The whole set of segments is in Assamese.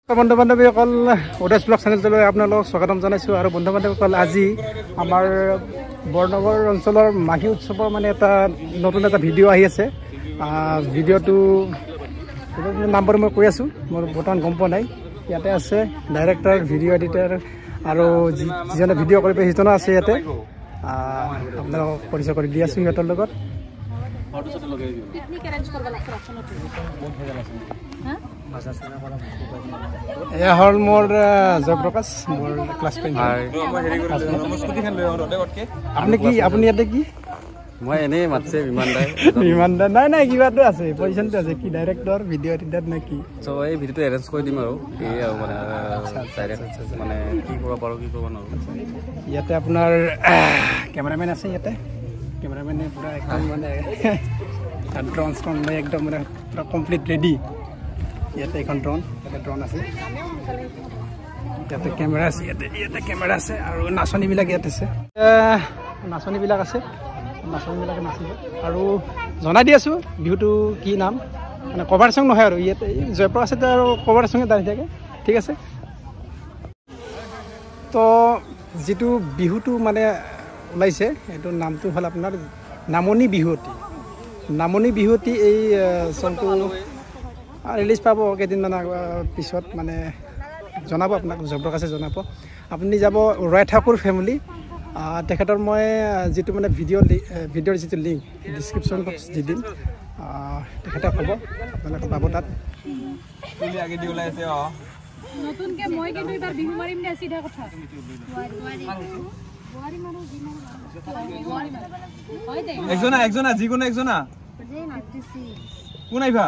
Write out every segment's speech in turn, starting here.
বন্ধু বান্ধৱীসকল ওডেছ ব্লগ চেনেলটোলৈ আপোনালোকক স্বাগতম জনাইছোঁ আৰু বন্ধু বান্ধৱীসকল আজি আমাৰ বৰনগৰ অঞ্চলৰ মাঘী উৎসৱৰ মানে এটা নতুন এটা ভিডিঅ' আহি আছে ভিডিঅ'টো নাম্বাৰ মই কৈ আছোঁ মোৰ বৰ্তমান গম পোৱা নাই ইয়াতে আছে ডাইৰেক্টৰ ভিডিঅ' এডিটাৰ আৰু যিজনে ভিডিঅ' কৰিব সেইজনো আছে ইয়াতে আপোনালোকক পৰিচয় কৰি দি আছোঁ সিহঁতৰ লগত এয়া হ'ল মোৰ জয়প্ৰকাশ মোৰ ক্লাছ ফ্ৰেণ্ড আপুনি ইয়াতে কি মই এনেই মাতছে বিমান দা নাই কিবাটো আছে পজিশ্যনটো আছে কি ডাইৰেক্টৰ ভিডিঅ' এডিটাৰ নে কি চ' এই ভিডিঅ'টো এৰেঞ্জ কৰি দিম আৰু এই আৰু মানে মানে কি কৰিব পাৰোঁ কি কৰিব নোৱাৰোঁ ইয়াতে আপোনাৰ কেমেৰামেন আছে ইয়াতে কেমেৰামেনে পূৰা একদম মানে ড্ৰ'ন লৈ একদম মানে পূৰা কমপ্লিট ৰেডি ইয়াতে এখন ড্ৰ'ন ইয়াতে ড্ৰ'ন আছে ইয়াতে কেমেৰা আছে ইয়াতে কেমেৰা আছে আৰু নাচনীবিলাক ইয়াত আছে নাচনীবিলাক আছে নাচনীবিলাকে নাচিব আৰু জনাই দি আছোঁ বিহুটো কি নাম মানে কভাৰ চং নহয় আৰু ইয়াতে জয়প্ৰকাশতে আৰু কভাৰ চঙে দাঁড়ি থাকে ঠিক আছে তো যিটো বিহুটো মানে ওলাইছে এইটো নামটো হ'ল আপোনাৰ নামনি বিহুৱতী এই চংটো ৰিলিজ পাব কেইদিনমান পিছত মানে জনাব আপোনাক জয়প্ৰকাশে জনাব আপুনি যাব ৰয় ঠাকুৰ ফেমিলি তেখেতৰ মই যিটো মানে ভিডিঅ'ৰ যিটো লিংক ডিছক্ৰিপশ্যন বক্স দি দিম তেখেতে ক'ব আপোনালোকে পাব তাত যিকোনো একজনা কোন আহিবা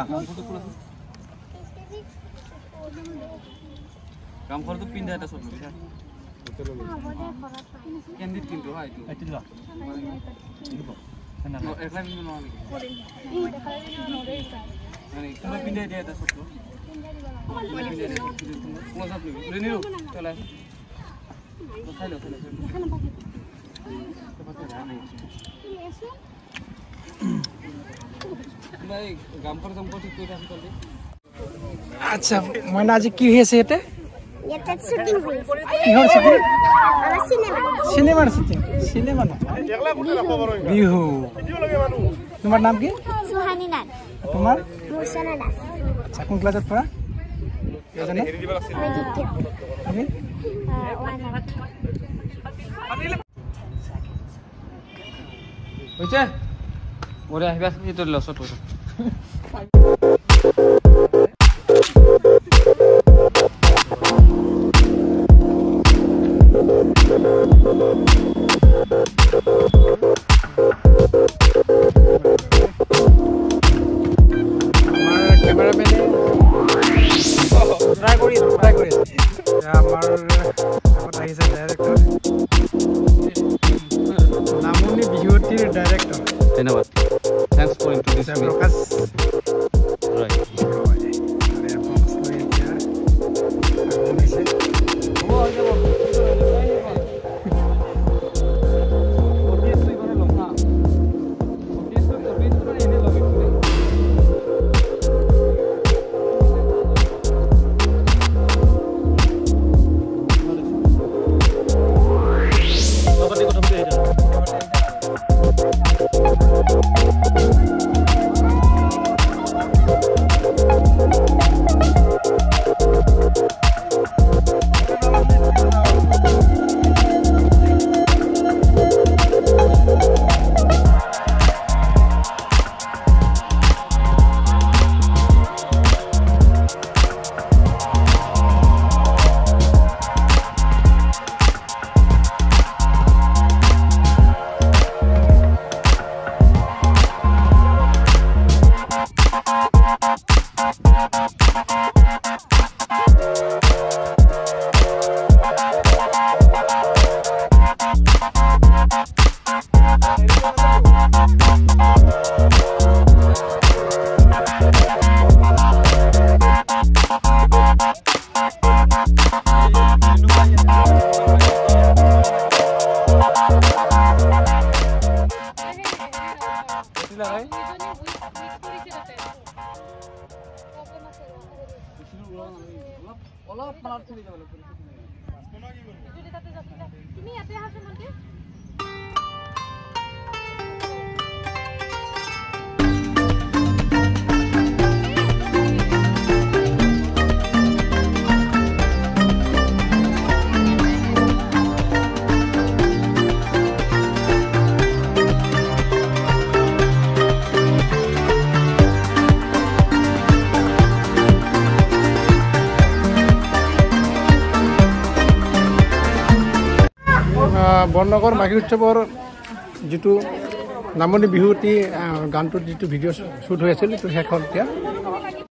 কাম করতো পিন্ধা এটা সব বুঝা কেন্দিত কিন্তু হয় তো এটি ল না এখান কিন্তু না মানে তুমি পিন্ধা দিয়া এটা সব মজা তুমি লেনিরো চলে খাইলো ভাই গামখৰ ঠিক কৰি আছে তলদি আচ্ছা মইনা আজি কি হৈ আছে ইয়াতে Yata shooting hoy. কিহৰ শুটিং Cinema. চিনেমা বিহু তোমাৰ নাম কি Suhani Nan. তোমাৰ Musana Das. আচ্ছা কোন ক্লাছত পঢ়া জানে তুমি হইছে ওৰে আহিবা এটো লছত হইছে নামনি বিহুৱতীৰ ডাইৰেক্টৰ ধন্যবাদ thanks for introducing me Jayprakash right অলপ পাৰত চলি যাব লাগিব তুমি ইয়াতে আছা মন্টি বৰনগৰ মাঘী উৎসৱৰ যিটো নামনি বিহুৱতী গানটোৰ যিটো ভিডিঅ' শ্বুট হৈ আছিল সেইটো শেষ হ'ল এতিয়া